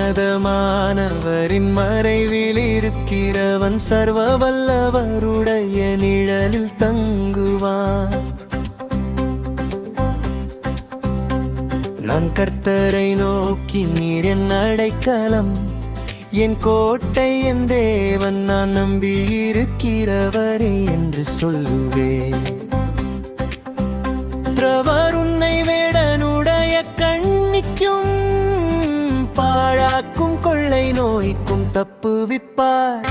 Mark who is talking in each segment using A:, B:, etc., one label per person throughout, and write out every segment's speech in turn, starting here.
A: உன்னதமானவரின் மறைவில் இருக்கிறவன் சர்வ வல்லவருடைய நிழலில் தங்குவான். நான் கர்த்தரை நோக்கி நீர் என் அடைக்கலம், என் கோட்டை, என் தேவன், நான் நம்பியிருக்கிறவரே என்று சொல்லுவேன். அவர் உன்னை வேடனுடைய கண்ணிக்கும் பாழாக்கும் கொள்ளை நோய்க்கும் தப்புவிப்பார்.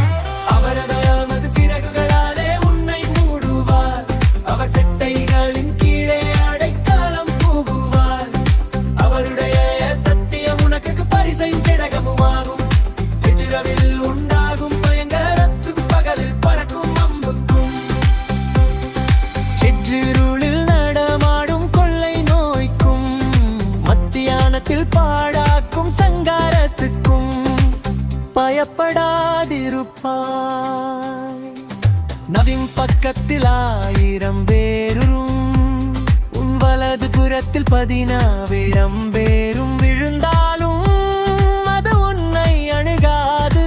A: அவரது சிறகுகளாலே உன்னை மூடுவார். அவர் செட்டைகளின் கீழே அடைக்கலம் புகுவார். அவருடைய சத்தியம் உனக்கு பரிசையும் கிடகமுமாகும். இரவில் உண்டாகும் பயங்கரத்துக்கும் பகலில் பறக்கும் அம்புக்கும், சிற்றிருளில் நடமாடும் கொள்ளை நோய்க்கும், மத்தியானத்தில் பாழாக்கும் சங்காரத்துக்கும் பயப்படாதிருப்பாய். நவின் பக்கத்தில் 1000 பேரும், உன் வலது புறத்தில் 10,000 பேரும் விழுந்தாலும் அது உன்னை அணுகாது.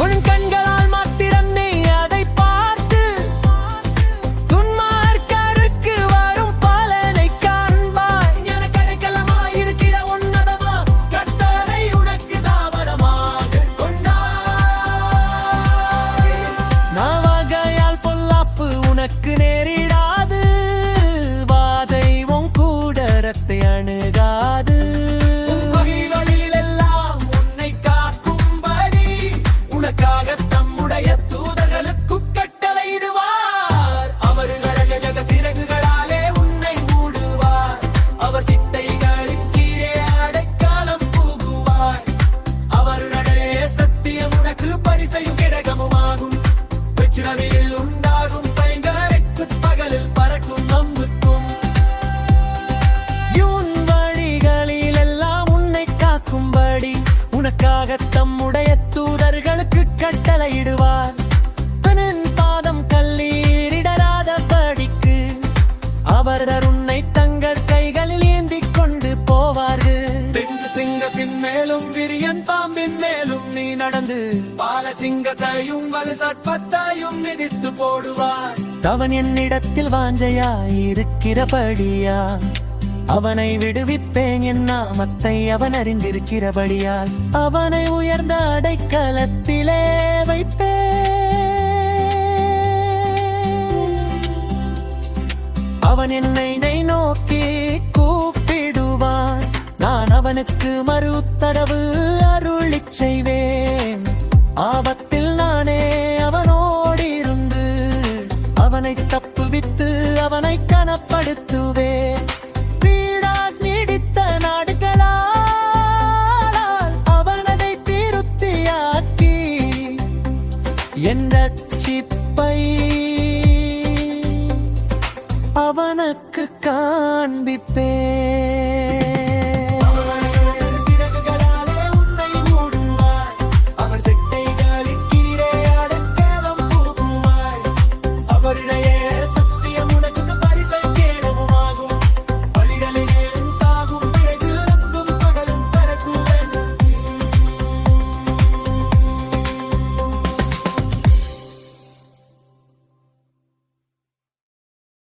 A: உன் கண்களால் மாத்திரம் நீ அதை பார்த்து துன்மார்க்கருக்கு வரும் பலனை காண்பாய். எனக்கு அடைக்கலமாயிருக்கிற உன்னதமா கர்த்தரை உனக்கு தாவரமாக கொண்டாய். நாவகையால் பொல்லாப்பு உனக்கு நேரிடாது, வாதை உன் கூடாரத்தை அணுகாது. வழிகளில் எல்லாம் உன்னை காக்கும்படி உனக்காக தம்முடைய தூதர்களுக்கு கட்டளையிடுவார். அவர்கள் சிறகுகளாலே உன்னை மூடுவார். அவர் சிட்டைகளின் கீழே அடைக்கலம் புகுவார். அவருடைய சத்தியம் உனக்கு பரிசையும் கிடகமுமாகும். வெற்றிரவில் உண்டாகும் பயங்கரக்கு பகலில் பறக்கும் அம்புக்கும், உன் வழிகளில் எல்லாம் உன்னை காக்கும்படி உனக்காக தம்முடைய தூதர்களுக்கு கட்டளையிடுவார். தன் பாதம் கல்லீரிடராதபடிக்கு அவர்கள் உன்னை தங்கள் கைகளில் ஏந்திக் கொண்டு போவார்கள். சிங்கத்தின் மேலும் விரியன் பாம்பின் மேலும் நீ நடந்து பாலசிங்கத்தையும் வலு சர்ப்பத்தையும் மிதித்து போடுவார். அவன் என்னிடத்தில் வாஞ்சையாயிருக்கிறபடியா அவனை விடுவிப்பேன். என் நாமத்தை அவன் அறிந்திருக்கிறபடியால் அவனை உயர்ந்த அடைக்கலத்திலே வைப்பேன். அவன் என்னை நோக்கி கூப்பிடுவான். நான் அவனுக்கு மறு உத்தரவு அருளிச் செய்வேன். ஆபத்தில் நானே அவனோடிருந்து அவனை தப்புவித்து அவனை கனப்படுத்து